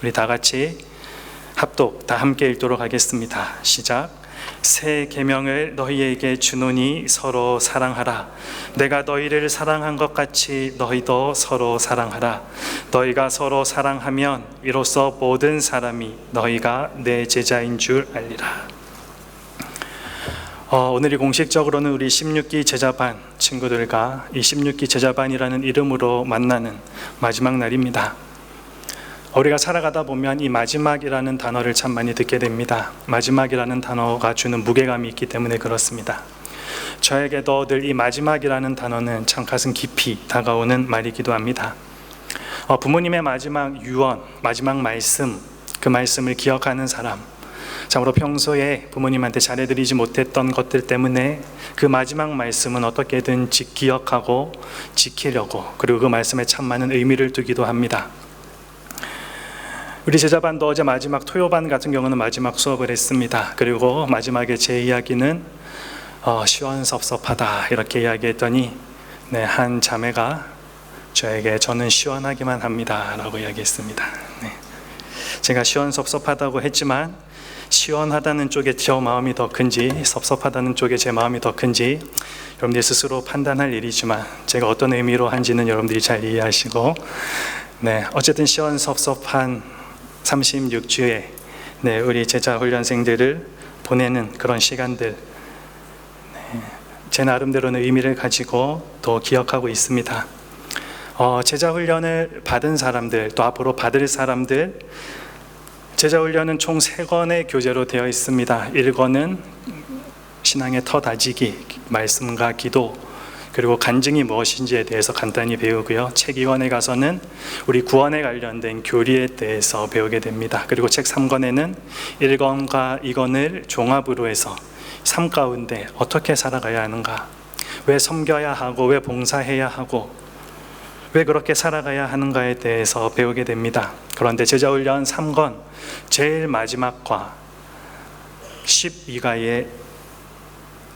우리 다 같이 합독 다 함께 읽도록 하겠습니다. 시작. 새 계명을 너희에게 주노니 서로 사랑하라. 내가 너희를 사랑한 것 같이 너희도 서로 사랑하라. 너희가 서로 사랑하면 이로써 모든 사람이 너희가 내 제자인 줄 알리라. 오늘이 공식적으로는 우리 16기 제자반 친구들과 이 16기 제자반이라는 이름으로 만나는 마지막 날입니다. 우리가 살아가다 보면 이 마지막이라는 단어를 참 많이 듣게 됩니다. 마지막이라는 단어가 주는 무게감이 있기 때문에 그렇습니다. 저에게도 늘 이 마지막이라는 단어는 참 가슴 깊이 다가오는 말이기도 합니다. 부모님의 마지막 유언, 마지막 말씀, 그 말씀을 기억하는 사람, 참으로 평소에 부모님한테 잘해드리지 못했던 것들 때문에 그 마지막 말씀은 어떻게든 기억하고 지키려고, 그리고 그 말씀에 참 많은 의미를 두기도 합니다. 우리 제자반도 어제 마지막 토요반 같은 경우는 마지막 수업을 했습니다. 그리고 마지막에 제 이야기는 시원섭섭하다 이렇게 이야기했더니 한 자매가 저에게 저는 시원하기만 합니다 라고 이야기했습니다. 제가 시원섭섭하다고 했지만 시원하다는 쪽에 저 마음이 더 큰지 섭섭하다는 쪽에 제 마음이 더 큰지 여러분들이 스스로 판단할 일이지만 제가 어떤 의미로 한지는 여러분들이 잘 이해하시고, 어쨌든 시원섭섭한 36주에 우리 제자 훈련생들을 보내는 그런 시간들, 제 나름대로는 의미를 가지고 또 기억하고 있습니다. 제자 훈련을 받은 사람들, 또 앞으로 받을 사람들, 제자 훈련은 총 3권의 교재로 되어 있습니다. 1권은 신앙의 터 다지기, 말씀과 기도, 그리고 간증이 무엇인지에 대해서 간단히 배우고요. 책 2권에 가서는 우리 구원에 관련된 교리에 대해서 배우게 됩니다. 그리고 책 3권에는 1권과 2권을 종합으로 해서 삶 가운데 어떻게 살아가야 하는가, 왜 섬겨야 하고 왜 봉사해야 하고 왜 그렇게 살아가야 하는가에 대해서 배우게 됩니다. 그런데 제자훈련 3권 제일 마지막과 12가의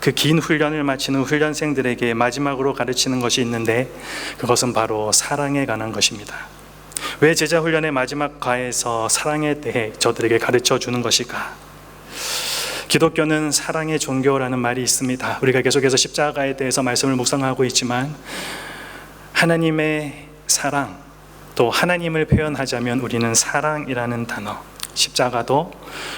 그 긴 훈련을 마치는 훈련생들에게 마지막으로 가르치는 것이 있는데, 그것은 바로 사랑에 관한 것입니다. 왜 제자훈련의 마지막 과에서 사랑에 대해 저들에게 가르쳐 주는 것일까? 기독교는 사랑의 종교라는 말이 있습니다. 우리가 계속해서 십자가에 대해서 말씀을 묵상하고 있지만 하나님의 사랑, 또 하나님을 표현하자면 우리는 사랑이라는 단어, 십자가도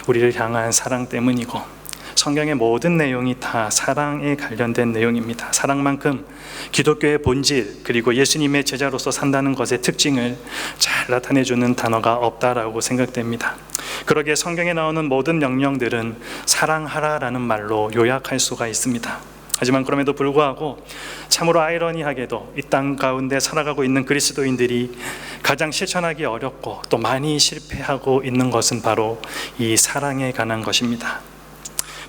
우리를 향한 사랑 때문이고, 성경의 모든 내용이 다 사랑에 관련된 내용입니다. 사랑만큼 기독교의 본질, 그리고 예수님의 제자로서 산다는 것의 특징을 잘 나타내주는 단어가 없다라고 생각됩니다. 그러기에 성경에 나오는 모든 명령들은 사랑하라라는 말로 요약할 수가 있습니다. 하지만 그럼에도 불구하고 참으로 아이러니하게도 이 땅 가운데 살아가고 있는 그리스도인들이 가장 실천하기 어렵고 또 많이 실패하고 있는 것은 바로 이 사랑에 관한 것입니다.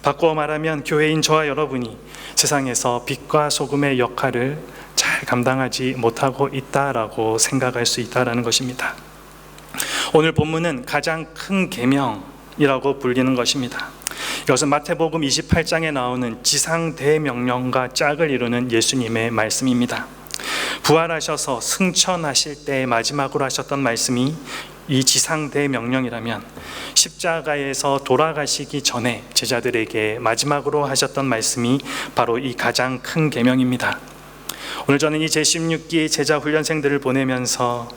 바꾸어 말하면 교회인 저와 여러분이 세상에서 빛과 소금의 역할을 잘 감당하지 못하고 있다라고 생각할 수 있다는 것입니다. 오늘 본문은 가장 큰 계명이라고 불리는 것입니다. 이것은 마태복음 28장에 나오는 지상대명령과 짝을 이루는 예수님의 말씀입니다. 부활하셔서 승천하실 때 마지막으로 하셨던 말씀이 이 지상대명령이라면, 십자가에서 돌아가시기 전에 제자들에게 마지막으로 하셨던 말씀이 바로 이 가장 큰 계명입니다. 오늘 저는 이 제16기 제자 훈련생들을 보내면서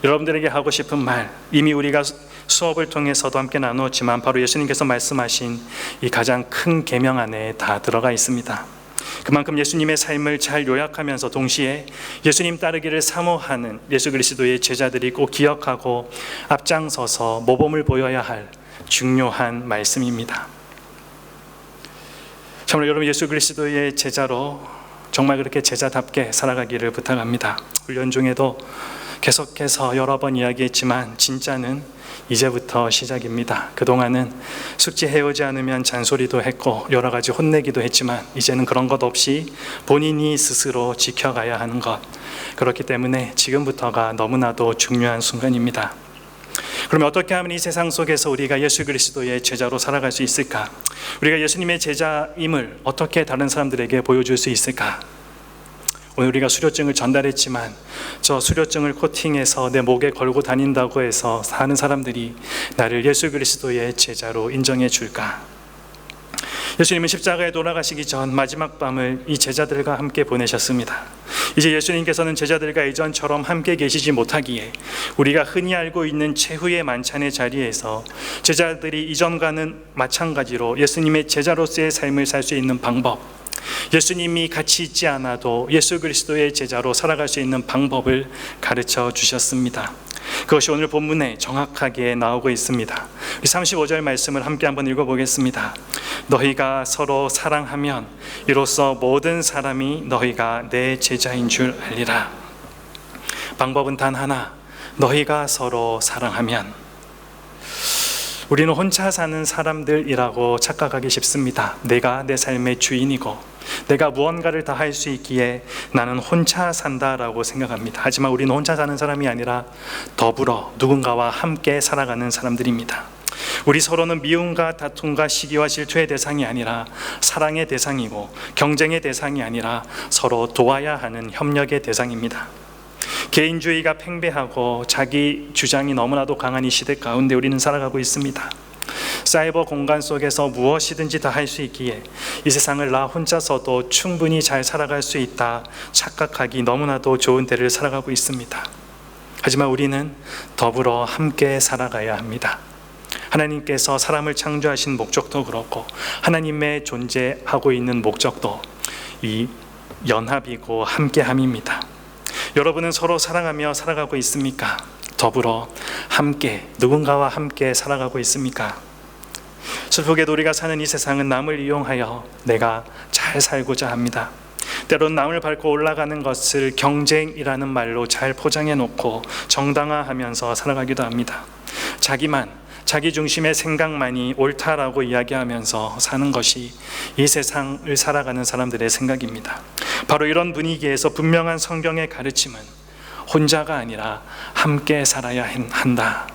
여러분들에게 하고 싶은 말, 이미 우리가 수업을 통해서도 함께 나누었지만 바로 예수님께서 말씀하신 이 가장 큰 계명 안에 다 들어가 있습니다. 그만큼 예수님의 삶을 잘 요약하면서 동시에 예수님 따르기를 사모하는 예수 그리스도의 제자들이 꼭 기억하고 앞장서서 모범을 보여야 할 중요한 말씀입니다. 참으로 여러분, 예수 그리스도의 제자로 정말 그렇게 제자답게 살아가기를 부탁합니다. 훈련 중에도 계속해서 여러 번 이야기했지만 진짜는 이제부터 시작입니다. 그동안은 숙지해오지 않으면 잔소리도 했고 여러 가지 혼내기도 했지만 이제는 그런 것 없이 본인이 스스로 지켜가야 하는 것, 그렇기 때문에 지금부터가 너무나도 중요한 순간입니다. 그러면 어떻게 하면 이 세상 속에서 우리가 예수 그리스도의 제자로 살아갈 수 있을까? 우리가 예수님의 제자임을 어떻게 다른 사람들에게 보여줄 수 있을까? 오늘 우리가 수료증을 전달했지만 저 수료증을 코팅해서 내 목에 걸고 다닌다고 해서 사는 사람들이 나를 예수 그리스도의 제자로 인정해 줄까? 예수님은 십자가에 돌아가시기 전 마지막 밤을 이 제자들과 함께 보내셨습니다. 이제 예수님께서는 제자들과 예전처럼 함께 계시지 못하기에 우리가 흔히 알고 있는 최후의 만찬의 자리에서 제자들이 이전과는 마찬가지로 예수님의 제자로서의 삶을 살 수 있는 방법, 예수님이 같이 있지 않아도 예수 그리스도의 제자로 살아갈 수 있는 방법을 가르쳐 주셨습니다. 그것이 오늘 본문에 정확하게 나오고 있습니다. 35절 말씀을 함께 한번 읽어보겠습니다. 너희가 서로 사랑하면 이로써 모든 사람이 너희가 내 제자인 줄 알리라. 방법은 단 하나, 너희가 서로 사랑하면. 우리는 혼자 사는 사람들이라고 착각하기 쉽습니다. 내가 내 삶의 주인이고 내가 무언가를 다 할 수 있기에 나는 혼자 산다라고 생각합니다. 하지만 우리는 혼자 사는 사람이 아니라 더불어 누군가와 함께 살아가는 사람들입니다. 우리 서로는 미움과 다툼과 시기와 질투의 대상이 아니라 사랑의 대상이고, 경쟁의 대상이 아니라 서로 도와야 하는 협력의 대상입니다. 개인주의가 팽배하고 자기 주장이 너무나도 강한 이 시대 가운데 우리는 살아가고 있습니다. 사이버 공간 속에서 무엇이든지 다 할 수 있기에 이 세상을 나 혼자서도 충분히 잘 살아갈 수 있다 착각하기 너무나도 좋은 때를 살아가고 있습니다. 하지만 우리는 더불어 함께 살아가야 합니다. 하나님께서 사람을 창조하신 목적도 그렇고 하나님의 존재하고 있는 목적도 이 연합이고 함께함입니다. 여러분은 서로 사랑하며 살아가고 있습니까? 더불어 함께 누군가와 함께 살아가고 있습니까? 슬프게도 우리가 사는 이 세상은 남을 이용하여 내가 잘 살고자 합니다. 때론 남을 밟고 올라가는 것을 경쟁이라는 말로 잘 포장해 놓고 정당화하면서 살아가기도 합니다. 자기 중심의 생각만이 옳다라고 이야기하면서 사는 것이 이 세상을 살아가는 사람들의 생각입니다. 바로 이런 분위기에서 분명한 성경의 가르침은 혼자가 아니라 함께 살아야 한다.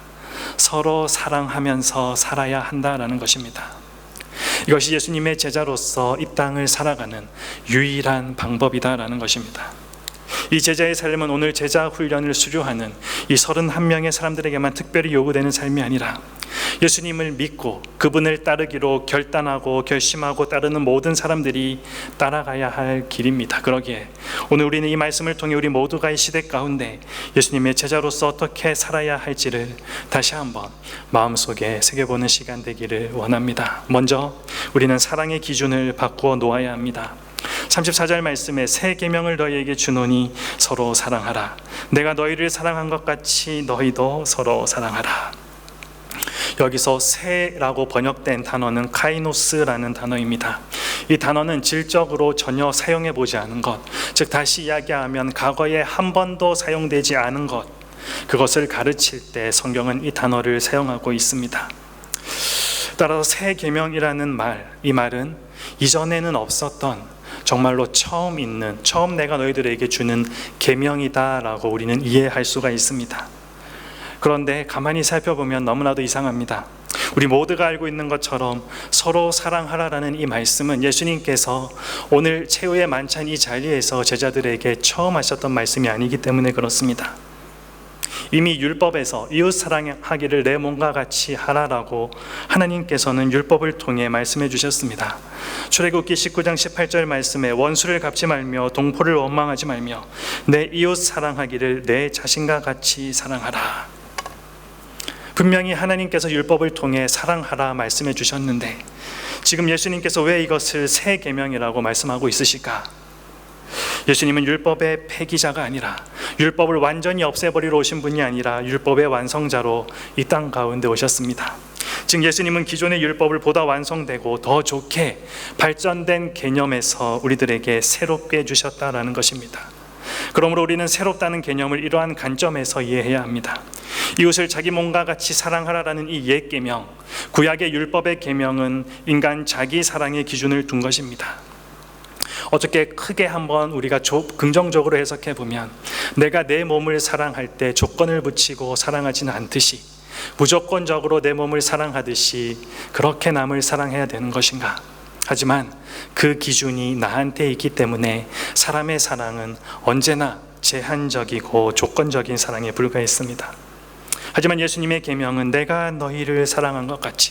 서로 사랑하면서 살아야 한다라는 것입니다. 이것이 예수님의 제자로서 이 땅을 살아가는 유일한 방법이다라는 것입니다. 이 제자의 삶은 오늘 제자 훈련을 수료하는 이 31명의 사람들에게만 특별히 요구되는 삶이 아니라 예수님을 믿고 그분을 따르기로 결단하고 결심하고 따르는 모든 사람들이 따라가야 할 길입니다. 그러기에 오늘 우리는 이 말씀을 통해 우리 모두가 이 시대 가운데 예수님의 제자로서 어떻게 살아야 할지를 다시 한번 마음속에 새겨보는 시간 되기를 원합니다. 먼저 우리는 사랑의 기준을 바꾸어 놓아야 합니다. 34절 말씀에 새 계명을 너희에게 주노니 서로 사랑하라. 내가 너희를 사랑한 것 같이 너희도 서로 사랑하라. 여기서 새라고 번역된 단어는 카이노스라는 단어입니다. 이 단어는 질적으로 전혀 사용해 보지 않은 것, 즉 다시 이야기하면 과거에 한 번도 사용되지 않은 것, 그것을 가르칠 때 성경은 이 단어를 사용하고 있습니다. 따라서 새 계명이라는 말, 이 말은 이전에는 없었던 정말로 처음 내가 너희들에게 주는 계명이다라고 우리는 이해할 수가 있습니다. 그런데 가만히 살펴보면 너무나도 이상합니다. 우리 모두가 알고 있는 것처럼 서로 사랑하라라는 이 말씀은 예수님께서 오늘 최후의 만찬 이 자리에서 제자들에게 처음 하셨던 말씀이 아니기 때문에 그렇습니다. 이미 율법에서 이웃 사랑하기를 내 몸과 같이 하라라고 하나님께서는 율법을 통해 말씀해 주셨습니다. 출애굽기 19장 18절 말씀에 원수를 갚지 말며 동포를 원망하지 말며 내 이웃 사랑하기를 내 자신과 같이 사랑하라. 분명히 하나님께서 율법을 통해 사랑하라 말씀해 주셨는데 지금 예수님께서 왜 이것을 새 계명이라고 말씀하고 있으실까? 예수님은 율법의 폐기자가 아니라 율법을 완전히 없애버리러 오신 분이 아니라 율법의 완성자로 이 땅 가운데 오셨습니다. 즉 예수님은 기존의 율법을 보다 완성되고 더 좋게 발전된 개념에서 우리들에게 새롭게 주셨다라는 것입니다. 그러므로 우리는 새롭다는 개념을 이러한 관점에서 이해해야 합니다. 이웃을 자기 몸과 같이 사랑하라라는 이 옛 계명, 구약의 율법의 계명은 인간 자기 사랑의 기준을 둔 것입니다. 어떻게 크게 한번 우리가 긍정적으로 해석해 보면 내가 내 몸을 사랑할 때 조건을 붙이고 사랑하지는 않듯이 무조건적으로 내 몸을 사랑하듯이 그렇게 남을 사랑해야 되는 것인가? 하지만 그 기준이 나한테 있기 때문에 사람의 사랑은 언제나 제한적이고 조건적인 사랑에 불과했습니다. 하지만 예수님의 계명은 내가 너희를 사랑한 것 같이,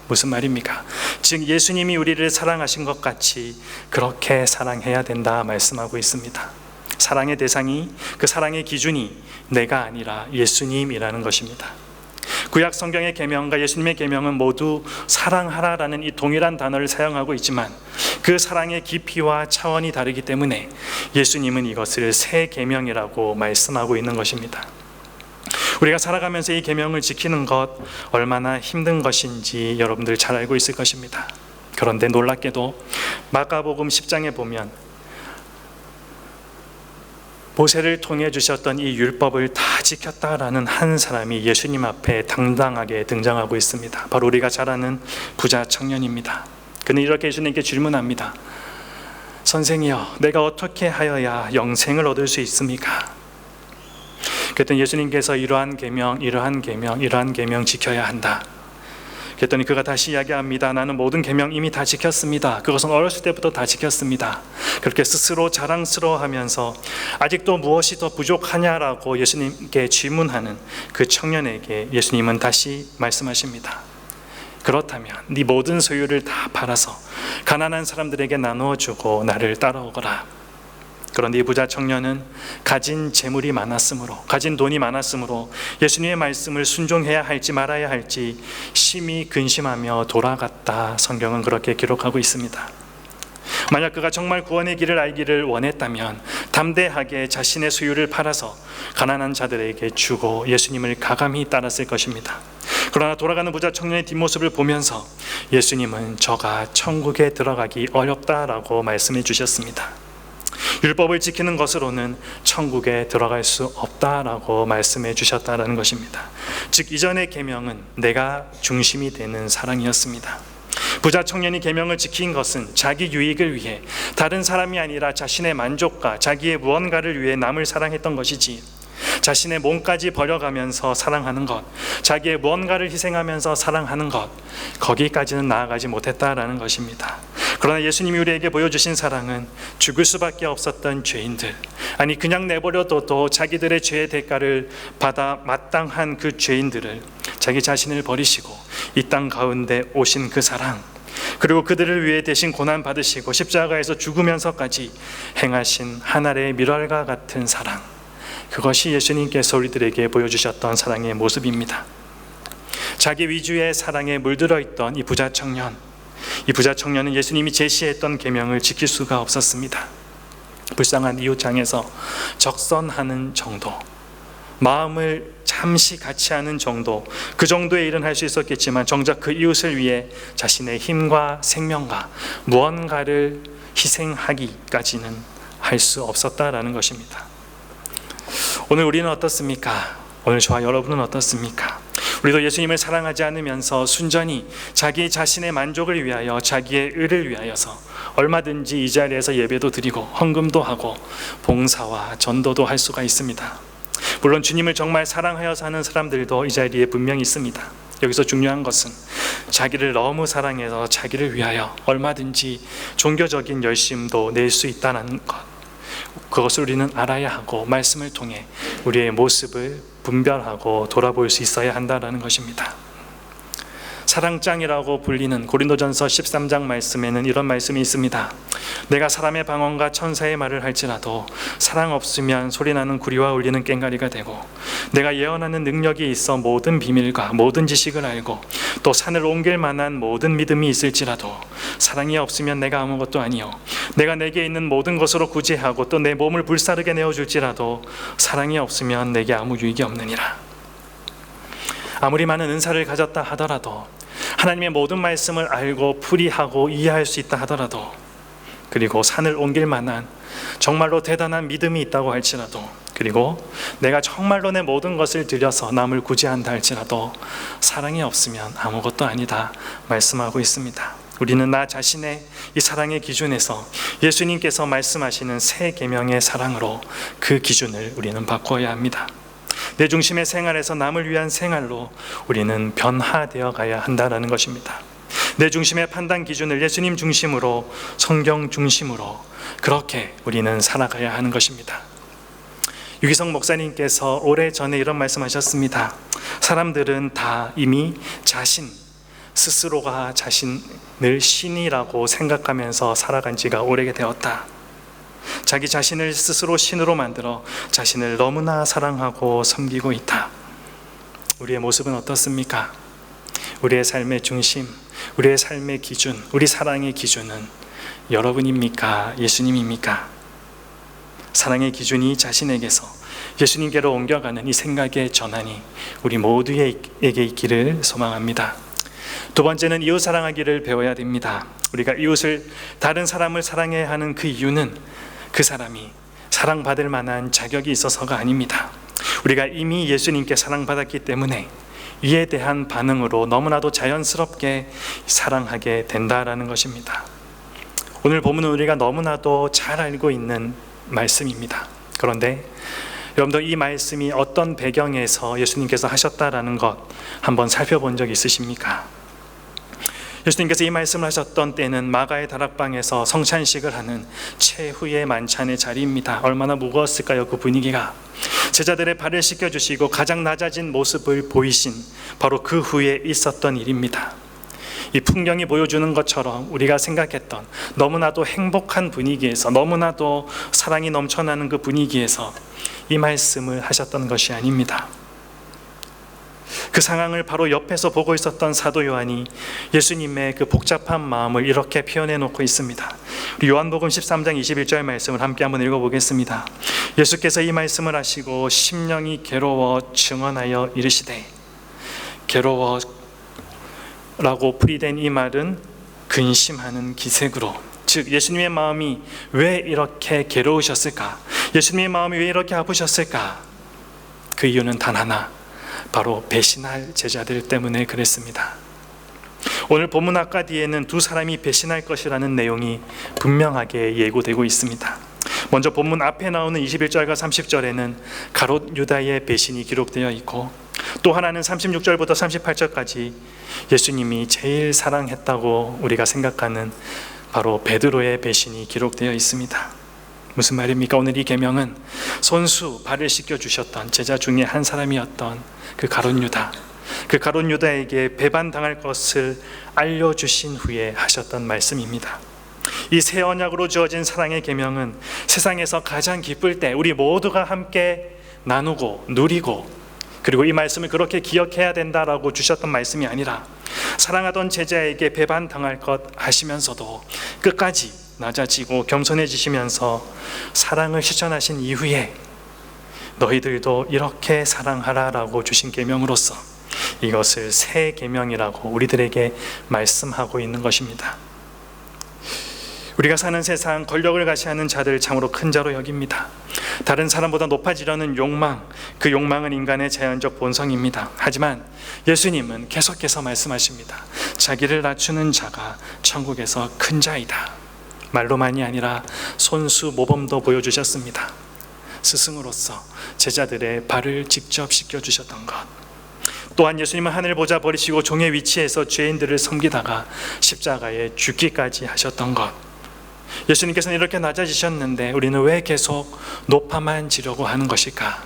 무슨 말입니까? 즉 예수님이 우리를 사랑하신 것 같이 그렇게 사랑해야 된다 말씀하고 있습니다. 사랑의 대상이, 그 사랑의 기준이 내가 아니라 예수님이라는 것입니다. 구약 성경의 계명과 예수님의 계명은 모두 사랑하라라는 이 동일한 단어를 사용하고 있지만 그 사랑의 깊이와 차원이 다르기 때문에 예수님은 이것을 새 계명이라고 말씀하고 있는 것입니다. 우리가 살아가면서 이 계명을 지키는 것 얼마나 힘든 것인지 여러분들 잘 알고 있을 것입니다. 그런데 놀랍게도 마가복음 10장에 보면 모세를 통해 주셨던 이 율법을 다 지켰다라는 한 사람이 예수님 앞에 당당하게 등장하고 있습니다. 바로 우리가 잘 아는 부자 청년입니다. 그는 이렇게 예수님께 질문합니다. 선생이여, 내가 어떻게 하여야 영생을 얻을 수 있습니까? 그랬더니 예수님께서 이러한 계명 지켜야 한다. 그랬더니 그가 다시 이야기합니다. 나는 모든 계명 이미 다 지켰습니다. 그것은 어렸을 때부터 다 지켰습니다. 그렇게 스스로 자랑스러워하면서 아직도 무엇이 더 부족하냐라고 예수님께 질문하는 그 청년에게 예수님은 다시 말씀하십니다. 그렇다면 네 모든 소유를 다 팔아서 가난한 사람들에게 나누어 주고 나를 따라오거라. 그런데 이 부자 청년은 가진 재물이 많았으므로, 가진 돈이 많았으므로 예수님의 말씀을 순종해야 할지 말아야 할지 심히 근심하며 돌아갔다. 성경은 그렇게 기록하고 있습니다. 만약 그가 정말 구원의 길을 알기를 원했다면 담대하게 자신의 소유를 팔아서 가난한 자들에게 주고 예수님을 가감히 따랐을 것입니다. 그러나 돌아가는 부자 청년의 뒷모습을 보면서 예수님은 저가 천국에 들어가기 어렵다라고 말씀해 주셨습니다. 율법을 지키는 것으로는 천국에 들어갈 수 없다라고 말씀해 주셨다는 것입니다. 즉 이전의 계명은 내가 중심이 되는 사랑이었습니다. 부자 청년이 계명을 지킨 것은 자기 유익을 위해, 다른 사람이 아니라 자신의 만족과 자기의 무언가를 위해 남을 사랑했던 것이지, 자신의 몸까지 버려가면서 사랑하는 것, 자기의 무언가를 희생하면서 사랑하는 것, 거기까지는 나아가지 못했다라는 것입니다. 그러나 예수님이 우리에게 보여주신 사랑은 죽을 수밖에 없었던 죄인들, 아니 그냥 내버려둬도 자기들의 죄의 대가를 받아 마땅한 그 죄인들을 자기 자신을 버리시고 이 땅 가운데 오신 그 사랑, 그리고 그들을 위해 대신 고난 받으시고 십자가에서 죽으면서까지 행하신 하늘의 밀월과 같은 사랑, 그것이 예수님께서 우리들에게 보여주셨던 사랑의 모습입니다. 자기 위주의 사랑에 물들어 있던 이 부자 청년은 예수님이 제시했던 계명을 지킬 수가 없었습니다. 불쌍한 이웃장에서 적선하는 정도, 마음을 잠시 같이 하는 정도, 그 정도의 일은 할 수 있었겠지만 정작 그 이웃을 위해 자신의 힘과 생명과 무언가를 희생하기까지는 할 수 없었다라는 것입니다. 오늘 우리는 어떻습니까? 오늘 저와 여러분은 어떻습니까? 우리도 예수님을 사랑하지 않으면서 순전히 자기 자신의 만족을 위하여, 자기의 의를 위하여서 얼마든지 이 자리에서 예배도 드리고 헌금도 하고 봉사와 전도도 할 수가 있습니다. 물론 주님을 정말 사랑하여 사는 사람들도 이 자리에 분명히 있습니다. 여기서 중요한 것은 자기를 너무 사랑해서 자기를 위하여 얼마든지 종교적인 열심도 낼 수 있다는 것, 그것을 우리는 알아야 하고 말씀을 통해 우리의 모습을 분별하고 돌아볼 수 있어야 한다는 것입니다. 사랑장이라고 불리는 고린도전서 13장 말씀에는 이런 말씀이 있습니다. 내가 사람의 방언과 천사의 말을 할지라도 사랑 없으면 소리나는 구리와 울리는 꽹과리가 되고, 내가 예언하는 능력이 있어 모든 비밀과 모든 지식을 알고 또 산을 옮길 만한 모든 믿음이 있을지라도 사랑이 없으면 내가 아무것도 아니요, 내가 내게 있는 모든 것으로 구제하고 또 내 몸을 불사르게 내어줄지라도 사랑이 없으면 내게 아무 유익이 없느니라. 아무리 많은 은사를 가졌다 하더라도, 하나님의 모든 말씀을 알고 풀이하고 이해할 수 있다 하더라도, 그리고 산을 옮길 만한 정말로 대단한 믿음이 있다고 할지라도, 그리고 내가 정말로 내 모든 것을 들여서 남을 구제한다 할지라도 사랑이 없으면 아무것도 아니다 말씀하고 있습니다. 우리는 나 자신의 이 사랑의 기준에서 예수님께서 말씀하시는 새 계명의 사랑으로 그 기준을 우리는 바꿔야 합니다. 내 중심의 생활에서 남을 위한 생활로 우리는 변화되어 가야 한다는 것입니다. 내 중심의 판단 기준을 예수님 중심으로, 성경 중심으로 그렇게 우리는 살아가야 하는 것입니다. 유기성 목사님께서 오래전에 이런 말씀하셨습니다. 사람들은 다 이미 스스로가 자신을 신이라고 생각하면서 살아간 지가 오래되었다. 자기 자신을 스스로 신으로 만들어 자신을 너무나 사랑하고 섬기고 있다. 우리의 모습은 어떻습니까? 우리의 삶의 중심, 우리의 삶의 기준, 우리 사랑의 기준은 여러분입니까? 예수님입니까? 사랑의 기준이 자신에게서 예수님께로 옮겨가는 이 생각의 전환이 우리 모두에게 있기를 소망합니다. 두 번째는 이웃 사랑하기를 배워야 됩니다. 우리가 이웃을, 다른 사람을 사랑해야 하는 그 이유는 그 사람이 사랑받을 만한 자격이 있어서가 아닙니다. 우리가 이미 예수님께 사랑받았기 때문에 이에 대한 반응으로 너무나도 자연스럽게 사랑하게 된다라는 것입니다. 오늘 본문은 우리가 너무나도 잘 알고 있는 말씀입니다. 그런데 여러분들, 이 말씀이 어떤 배경에서 예수님께서 하셨다라는 것 한번 살펴본 적 있으십니까? 예수님께서 이 말씀을 하셨던 때는 마가의 다락방에서 성찬식을 하는 최후의 만찬의 자리입니다. 얼마나 무거웠을까요? 그 분위기가. 제자들의 발을 씻겨주시고 가장 낮아진 모습을 보이신 바로 그 후에 있었던 일입니다. 이 풍경이 보여주는 것처럼 우리가 생각했던 너무나도 행복한 분위기에서, 너무나도 사랑이 넘쳐나는 그 분위기에서 이 말씀을 하셨던 것이 아닙니다. 그 상황을 바로 옆에서 보고 있었던 사도 요한이 예수님의 그 복잡한 마음을 이렇게 표현해 놓고 있습니다. 우리 요한복음 13장 21절 말씀을 함께 한번 읽어보겠습니다. 예수께서 이 말씀을 하시고 심령이 괴로워 증언하여 이르시되, 괴로워라고 풀이된 이 말은 근심하는 기색으로, 즉 예수님의 마음이 왜 이렇게 괴로우셨을까? 예수님의 마음이 왜 이렇게 아프셨을까? 그 이유는 단 하나, 바로 배신할 제자들 때문에 그랬습니다. 오늘 본문 아까 뒤에는 두 사람이 배신할 것이라는 내용이 분명하게 예고되고 있습니다. 먼저 본문 앞에 나오는 21절과 30절에는 가롯 유다의 배신이 기록되어 있고, 또 하나는 36절부터 38절까지 예수님이 제일 사랑했다고 우리가 생각하는 바로 베드로의 배신이 기록되어 있습니다. 무슨 말입니까? 오늘 이 계명은 손수 발을 씻겨주셨던 제자 중에 한 사람이었던 그 가롯 유다, 그 가롯 유다에게 배반당할 것을 알려주신 후에 하셨던 말씀입니다. 이 새 언약으로 주어진 사랑의 계명은 세상에서 가장 기쁠 때 우리 모두가 함께 나누고 누리고, 그리고 이 말씀을 그렇게 기억해야 된다라고 주셨던 말씀이 아니라, 사랑하던 제자에게 배반당할 것 하시면서도 끝까지 낮아지고 겸손해지시면서 사랑을 실천하신 이후에 너희들도 이렇게 사랑하라라고 주신 계명으로서 이것을 새 계명이라고 우리들에게 말씀하고 있는 것입니다. 우리가 사는 세상, 권력을 가시하는 자들 참으로 큰 자로 여깁니다. 다른 사람보다 높아지려는 욕망, 그 욕망은 인간의 자연적 본성입니다. 하지만 예수님은 계속해서 말씀하십니다. 자기를 낮추는 자가 천국에서 큰 자이다. 말로만이 아니라 손수 모범도 보여주셨습니다. 스승으로서 제자들의 발을 직접 씻겨주셨던 것, 또한 예수님은 하늘 보좌 버리시고 종의 위치에서 죄인들을 섬기다가 십자가에 죽기까지 하셨던 것, 예수님께서는 이렇게 낮아지셨는데 우리는 왜 계속 높아만 지려고 하는 것일까?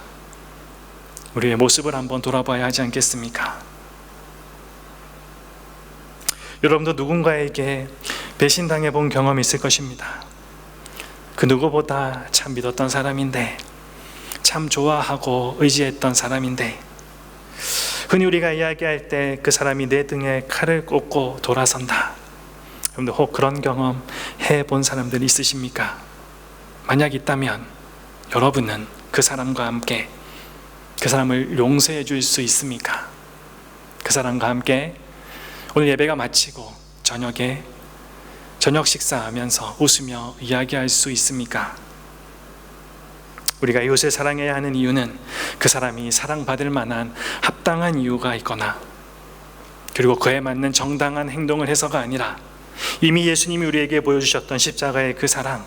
우리의 모습을 한번 돌아봐야 하지 않겠습니까? 여러분도 누군가에게 배신당해 본 경험이 있을 것입니다. 그 누구보다 참 믿었던 사람인데, 참 좋아하고 의지했던 사람인데, 흔히 우리가 이야기할 때 그 사람이 내 등에 칼을 꽂고 돌아선다. 여러분들 혹 그런 경험 해본 사람들 있으십니까? 만약 있다면 여러분은 그 사람과 함께 그 사람을 용서해 줄 수 있습니까? 그 사람과 함께 오늘 예배가 마치고 저녁에 저녁 식사하면서 웃으며 이야기할 수 있습니까? 우리가 이웃을 사랑해야 하는 이유는 그 사람이 사랑받을 만한 합당한 이유가 있거나, 그리고 그에 맞는 정당한 행동을 해서가 아니라 이미 예수님이 우리에게 보여주셨던 십자가의 그 사랑,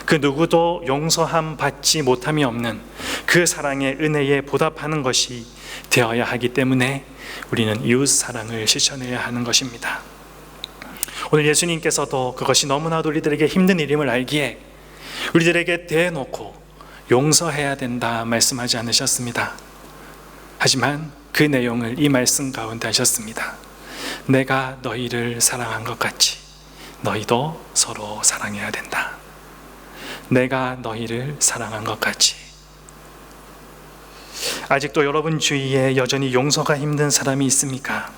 그 누구도 용서함 받지 못함이 없는 그 사랑의 은혜에 보답하는 것이 되어야 하기 때문에 우리는 이웃 사랑을 실천해야 하는 것입니다. 오늘 예수님께서도 그것이 너무나도 우리들에게 힘든 일임을 알기에 우리들에게 대놓고 용서해야 된다 말씀하지 않으셨습니다. 하지만 그 내용을 이 말씀 가운데 하셨습니다. 내가 너희를 사랑한 것 같이 너희도 서로 사랑해야 된다. 내가 너희를 사랑한 것 같이. 아직도 여러분 주위에 여전히 용서가 힘든 사람이 있습니까?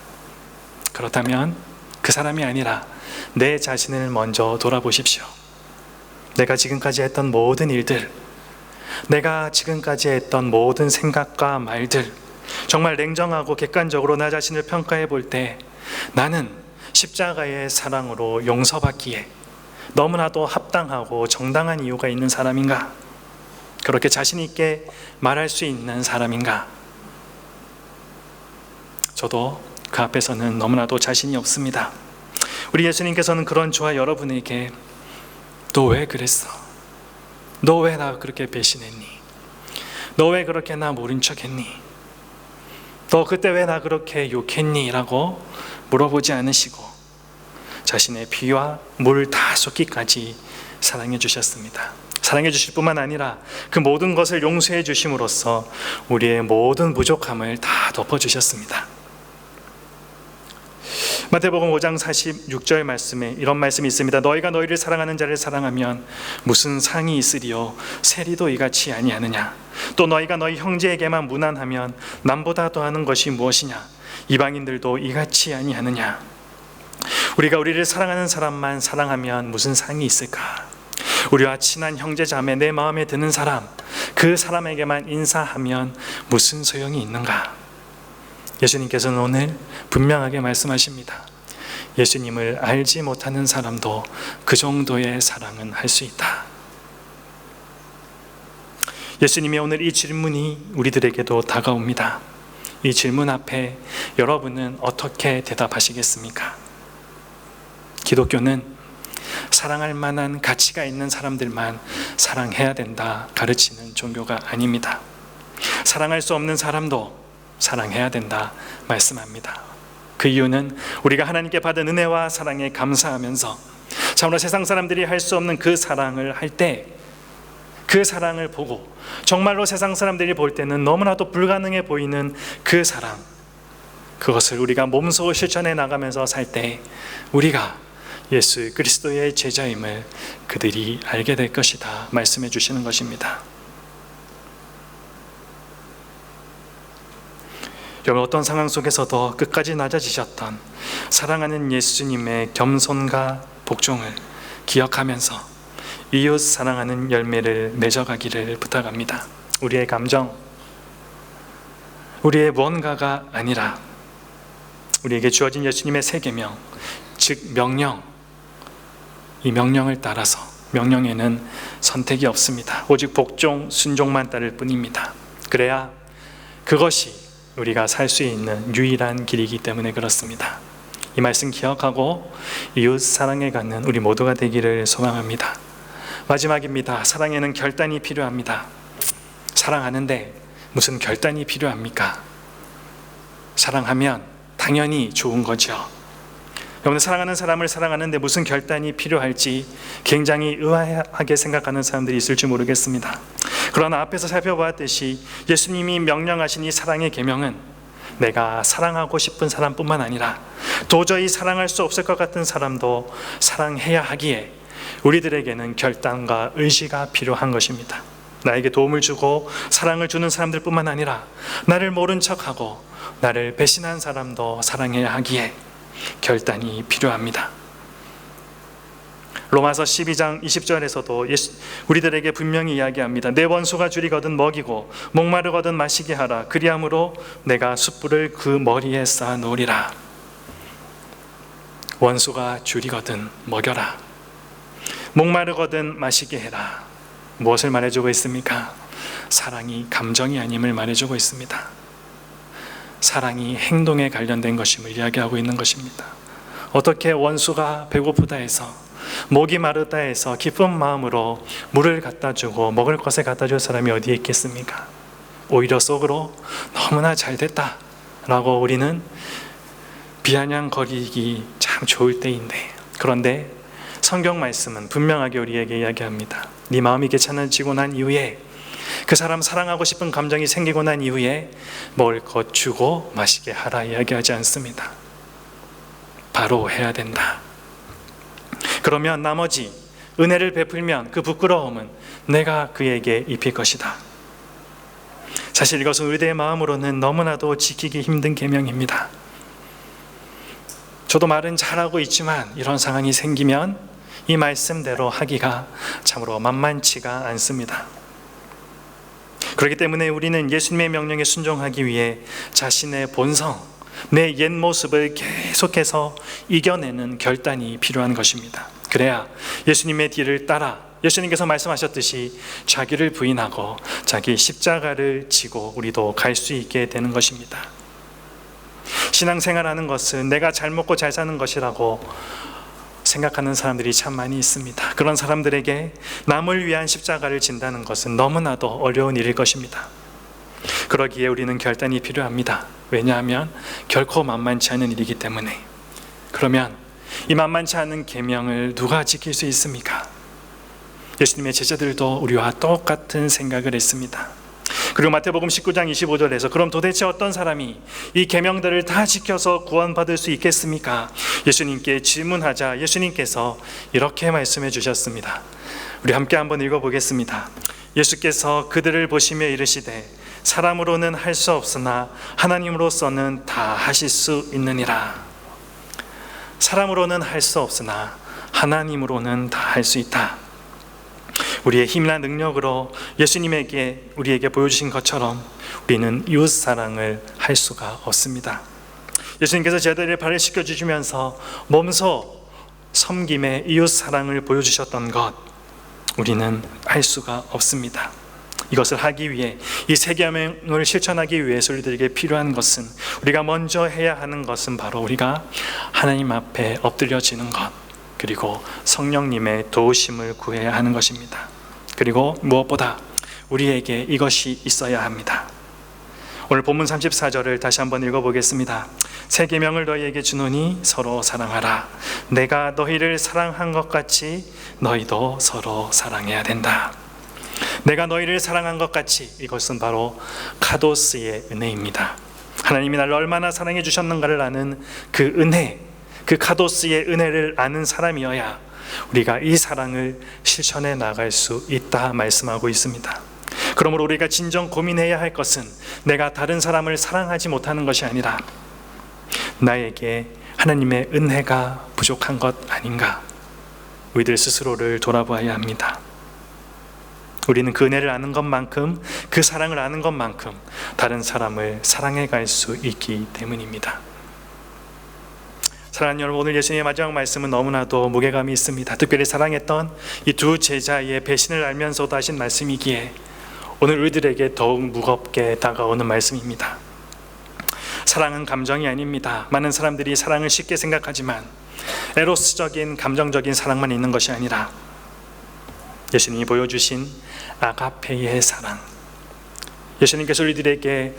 그렇다면 그 사람이 아니라 내 자신을 먼저 돌아보십시오. 내가 지금까지 했던 모든 일들, 내가 지금까지 했던 모든 생각과 말들, 정말 냉정하고 객관적으로 나 자신을 평가해 볼 때 나는 십자가의 사랑으로 용서받기에 너무나도 합당하고 정당한 이유가 있는 사람인가? 그렇게 자신 있게 말할 수 있는 사람인가? 저도 그 앞에서는 너무나도 자신이 없습니다. 우리 예수님께서는 그런 저와 여러분에게 너 왜 그랬어? 너 왜 나 그렇게 배신했니? 너 왜 그렇게 나 모른 척했니? 너 그때 왜 나 그렇게 욕했니? 라고 물어보지 않으시고 자신의 피와 물 다 쏟기까지 사랑해 주셨습니다. 사랑해 주실 뿐만 아니라 그 모든 것을 용서해 주심으로써 우리의 모든 부족함을 다 덮어주셨습니다. 마태복음 5장 46절 말씀에 이런 말씀이 있습니다. 너희가 너희를 사랑하는 자를 사랑하면 무슨 상이 있으리요? 세리도 이같이 아니하느냐? 또 너희가 너희 형제에게만 무난하면 남보다 더하는 것이 무엇이냐? 이방인들도 이같이 아니하느냐? 우리가 우리를 사랑하는 사람만 사랑하면 무슨 상이 있을까? 우리와 친한 형제 자매, 내 마음에 드는 사람, 그 사람에게만 인사하면 무슨 소용이 있는가? 예수님께서는 오늘 분명하게 말씀하십니다. 예수님을 알지 못하는 사람도 그 정도의 사랑은 할 수 있다. 예수님의 오늘 이 질문이 우리들에게도 다가옵니다. 이 질문 앞에 여러분은 어떻게 대답하시겠습니까? 기독교는 사랑할 만한 가치가 있는 사람들만 사랑해야 된다 가르치는 종교가 아닙니다. 사랑할 수 없는 사람도 사랑해야 된다 말씀합니다. 그 이유는 우리가 하나님께 받은 은혜와 사랑에 감사하면서 참으로 세상 사람들이 할 수 없는 그 사랑을 할 때 그 사랑을 보고 정말로 세상 사람들이 볼 때는 너무나도 불가능해 보이는 그 사랑, 그것을 우리가 몸소 실천해 나가면서 살 때 우리가 예수 그리스도의 제자임을 그들이 알게 될 것이다 말씀해 주시는 것입니다. 여러분, 어떤 상황 속에서도 끝까지 낮아지셨던 사랑하는 예수님의 겸손과 복종을 기억하면서 이웃 사랑하는 열매를 맺어가기를 부탁합니다. 우리의 감정, 우리의 무언가가 아니라 우리에게 주어진 예수님의 세 계명, 즉 명령, 이 명령을 따라서, 명령에는 선택이 없습니다. 오직 복종, 순종만 따를 뿐입니다. 그래야 그것이 우리가 살 수 있는 유일한 길이기 때문에 그렇습니다. 이 말씀 기억하고 이웃 사랑해 가는 우리 모두가 되기를 소망합니다. 마지막입니다. 사랑에는 결단이 필요합니다. 사랑하는데 무슨 결단이 필요합니까? 사랑하면 당연히 좋은 거죠. 여러분, 사랑하는 사람을 사랑하는데 무슨 결단이 필요할지 굉장히 의아하게 생각하는 사람들이 있을지 모르겠습니다. 그러나 앞에서 살펴보았듯이 예수님이 명령하신 이 사랑의 계명은 내가 사랑하고 싶은 사람뿐만 아니라 도저히 사랑할 수 없을 것 같은 사람도 사랑해야 하기에 우리들에게는 결단과 의지가 필요한 것입니다. 나에게 도움을 주고 사랑을 주는 사람들뿐만 아니라 나를 모른 척하고 나를 배신한 사람도 사랑해야 하기에 결단이 필요합니다. 로마서 12장 20절에서도 우리들에게 분명히 이야기합니다. 내 원수가 줄이거든 먹이고 목마르거든 마시게 하라. 그리함으로 내가 숯불을 그 머리에 쌓아 놓으리라. 원수가 줄이거든 먹여라. 목마르거든 마시게 해라. 무엇을 말해주고 있습니까? 사랑이 감정이 아님을 말해주고 있습니다. 사랑이 행동에 관련된 것임을 이야기하고 있는 것입니다. 어떻게 원수가 배고프다 해서, 목이 마르다 해서 기쁜 마음으로 물을 갖다 주고 먹을 것을 갖다 줄 사람이 어디에 있겠습니까? 오히려 속으로 너무나 잘 됐다 라고 우리는 비아냥거리기 참 좋을 때인데, 그런데 성경 말씀은 분명하게 우리에게 이야기합니다. 네 마음이 괜찮아지고 난 이후에, 그 사람 사랑하고 싶은 감정이 생기고 난 이후에 먹을 것 주고 마시게 하라 이야기하지 않습니다. 바로 해야 된다. 그러면 나머지 은혜를 베풀면 그 부끄러움은 내가 그에게 입힐 것이다. 사실 이것은 우리들의 마음으로는 너무나도 지키기 힘든 계명입니다. 저도 말은 잘하고 있지만 이런 상황이 생기면 이 말씀대로 하기가 참으로 만만치가 않습니다. 그렇기 때문에 우리는 예수님의 명령에 순종하기 위해 자신의 본성, 내 옛 모습을 계속해서 이겨내는 결단이 필요한 것입니다. 그래야 예수님의 뒤를 따라 예수님께서 말씀하셨듯이 자기를 부인하고 자기 십자가를 지고 우리도 갈 수 있게 되는 것입니다. 신앙생활하는 것은 내가 잘 먹고 잘 사는 것이라고 생각하는 사람들이 참 많이 있습니다. 그런 사람들에게 남을 위한 십자가를 진다는 것은 너무나도 어려운 일일 것입니다. 그러기에 우리는 결단이 필요합니다. 왜냐하면 결코 만만치 않은 일이기 때문에. 그러면 이 만만치 않은 계명을 누가 지킬 수 있습니까? 예수님의 제자들도 우리와 똑같은 생각을 했습니다. 그리고 마태복음 19장 25절에서 그럼 도대체 어떤 사람이 이 계명들을 다 지켜서 구원받을 수 있겠습니까? 예수님께 질문하자 예수님께서 이렇게 말씀해 주셨습니다. 우리 함께 한번 읽어보겠습니다. 예수께서 그들을 보시며 이르시되 사람으로는 할 수 없으나 하나님으로서는 다 하실 수 있느니라. 사람으로는 할 수 없으나 하나님으로는 다 할 수 있다. 우리의 힘이나 능력으로 예수님에게 우리에게 보여주신 것처럼 우리는 이웃 사랑을 할 수가 없습니다. 예수님께서 제자들의 발을 씻겨주시면서 몸소 섬김의 이웃 사랑을 보여주셨던 것, 우리는 할 수가 없습니다. 이것을 하기 위해, 이 세 계명을 실천하기 위해서 우리들에게 필요한 것은, 우리가 먼저 해야 하는 것은 바로 우리가 하나님 앞에 엎드려지는 것, 그리고 성령님의 도우심을 구해야 하는 것입니다. 그리고 무엇보다 우리에게 이것이 있어야 합니다. 오늘 본문 34절을 다시 한번 읽어보겠습니다. 새 계명을 너희에게 주노니 서로 사랑하라. 내가 너희를 사랑한 것 같이 너희도 서로 사랑해야 된다. 내가 너희를 사랑한 것 같이, 이것은 바로 카도스의 은혜입니다. 하나님이 나를 얼마나 사랑해 주셨는가를 아는 그 은혜, 그 카도스의 은혜를 아는 사람이어야 우리가 이 사랑을 실천해 나갈 수 있다 말씀하고 있습니다. 그러므로 우리가 진정 고민해야 할 것은 내가 다른 사람을 사랑하지 못하는 것이 아니라 나에게 하나님의 은혜가 부족한 것 아닌가, 우리들 스스로를 돌아보아야 합니다. 우리는 그 은혜를 아는 것만큼, 그 사랑을 아는 것만큼 다른 사람을 사랑해 갈 수 있기 때문입니다. 사랑하는 여러분, 오늘 예수님의 마지막 말씀은 너무나도 무게감이 있습니다. 특별히 사랑했던 이 두 제자의 배신을 알면서도 하신 말씀이기에 오늘 우리들에게 더욱 무겁게 다가오는 말씀입니다. 사랑은 감정이 아닙니다. 많은 사람들이 사랑을 쉽게 생각하지만 에로스적인 감정적인 사랑만 있는 것이 아니라 예수님이 보여주신 아가페의 사랑, 예수님께서 우리들에게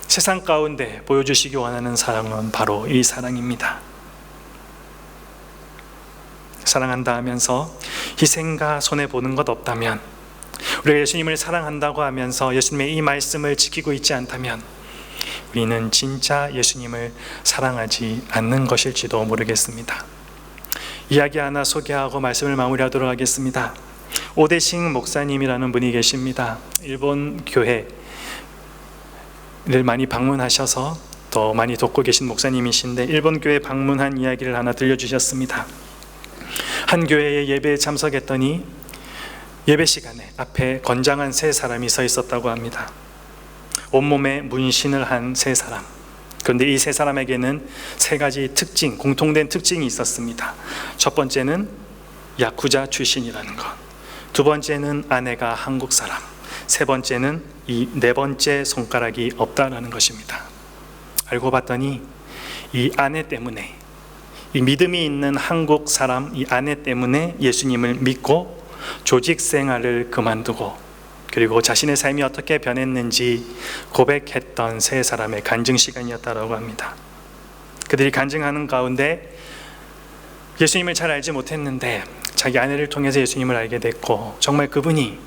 세상 가운데 보여주시기 원하는 사랑은 바로 이 사랑입니다. 사랑한다 하면서 희생과 손해보는 것 없다면, 우리가 예수님을 사랑한다고 하면서 예수님의 이 말씀을 지키고 있지 않다면 우리는 진짜 예수님을 사랑하지 않는 것일지도 모르겠습니다. 이야기 하나 소개하고 말씀을 마무리하도록 하겠습니다. 오대식 목사님이라는 분이 계십니다. 일본 교회를 많이 방문하셔서 더 많이 돕고 계신 목사님이신데, 일본 교회 방문한 이야기를 하나 들려주셨습니다. 한 교회에 예배에 참석했더니 예배 시간에 앞에 건장한 세 사람이 서 있었다고 합니다. 온몸에 문신을 한 세 사람. 그런데 이 세 사람에게는 세 가지 특징, 공통된 특징이 있었습니다. 첫 번째는 야쿠자 출신이라는 것, 두 번째는 아내가 한국 사람, 세 번째는 이 네 번째 손가락이 없다라는 것입니다. 알고 봤더니 이 아내 때문에, 이 믿음이 있는 한국 사람, 이 아내 때문에 예수님을 믿고 조직 생활을 그만두고, 그리고 자신의 삶이 어떻게 변했는지 고백했던 세 사람의 간증 시간이었다고 합니다. 그들이 간증하는 가운데 예수님을 잘 알지 못했는데 자기 아내를 통해서 예수님을 알게 됐고, 정말 그분이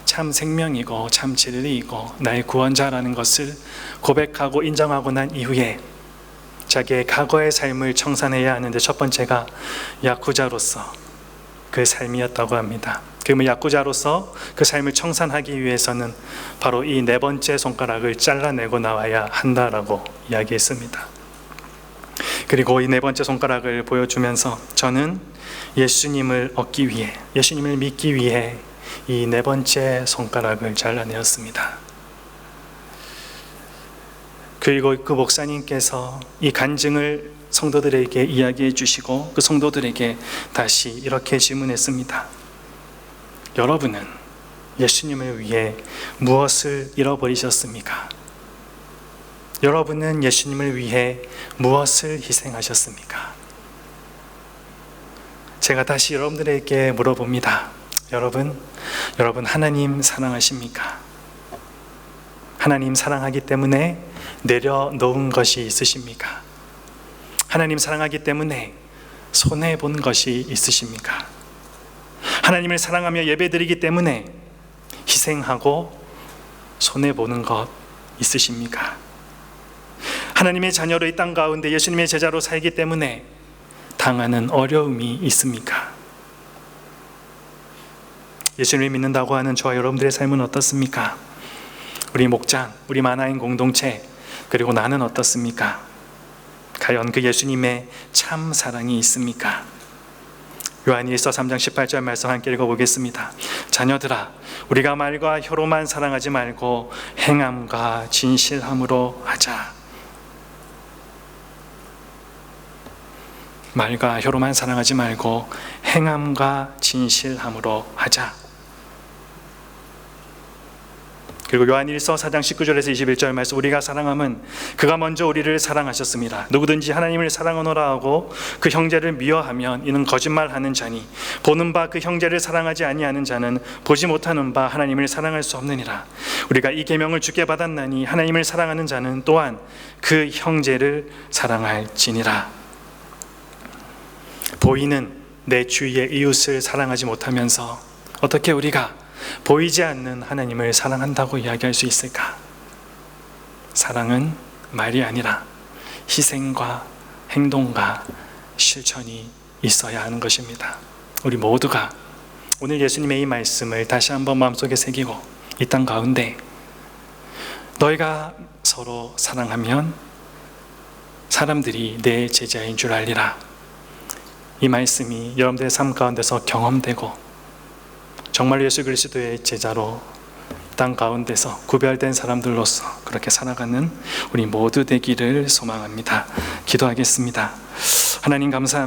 참 생명이고 참 진리이고 나의 구원자라는 것을 고백하고 인정하고 난 이후에 자기의 과거의 삶을 청산해야 하는데 첫 번째가 야쿠자로서 그 삶이었다고 합니다. 그러면 야쿠자로서 그 삶을 청산하기 위해서는 바로 이 네 번째 손가락을 잘라내고 나와야 한다라고 이야기했습니다. 그리고 이 네 번째 손가락을 보여주면서 저는 예수님을 얻기 위해, 예수님을 믿기 위해 이 네 번째 손가락을 잘라내었습니다. 그리고 그 목사님께서 이 간증을 성도들에게 이야기해 주시고 그 성도들에게 다시 이렇게 질문했습니다. 여러분은 예수님을 위해 무엇을 잃어버리셨습니까? 여러분은 예수님을 위해 무엇을 희생하셨습니까? 제가 다시 여러분들에게 물어봅니다. 여러분 하나님 사랑하십니까? 하나님 사랑하기 때문에 내려놓은 것이 있으십니까? 하나님 사랑하기 때문에 손해본 것이 있으십니까? 하나님을 사랑하며 예배드리기 때문에 희생하고 손해보는 것 있으십니까? 하나님의 자녀로 이 땅 가운데 예수님의 제자로 살기 때문에 당하는 어려움이 있습니까? 예수님을 믿는다고 하는 저와 여러분들의 삶은 어떻습니까? 우리 목장, 우리 만화인 공동체, 그리고 나는 어떻습니까? 과연 그 예수님의 참 사랑이 있습니까? 요한일서 3장 18절 말씀 함께 읽어보겠습니다. 자녀들아, 우리가 말과 혀로만 사랑하지 말고 행함과 진실함으로 하자. 말과 혀로만 사랑하지 말고 행함과 진실함으로 하자. 그리고 요한일서 4장 19절에서 21절 말씀, 우리가 사랑함은 그가 먼저 우리를 사랑하셨습니다. 누구든지 하나님을 사랑하노라 하고 그 형제를 미워하면 이는 거짓말하는 자니 보는 바 그 형제를 사랑하지 아니하는 자는 보지 못하는 바 하나님을 사랑할 수 없느니라. 우리가 이 계명을 주께 받았나니 하나님을 사랑하는 자는 또한 그 형제를 사랑할지니라. 보이는 내 주위의 이웃을 사랑하지 못하면서 어떻게 우리가 보이지 않는 하나님을 사랑한다고 이야기할 수 있을까? 사랑은 말이 아니라 희생과 행동과 실천이 있어야 하는 것입니다. 우리 모두가 오늘 예수님의 이 말씀을 다시 한번 마음속에 새기고 이 땅 가운데 너희가 서로 사랑하면 사람들이 내 제자인 줄 알리라. 이 말씀이 여러분들의 삶 가운데서 경험되고 정말 예수 그리스도의 제자로 땅 가운데서 구별된 사람들로서 그렇게 살아가는 우리 모두 되기를 소망합니다. 기도하겠습니다. 하나님 감사합니다.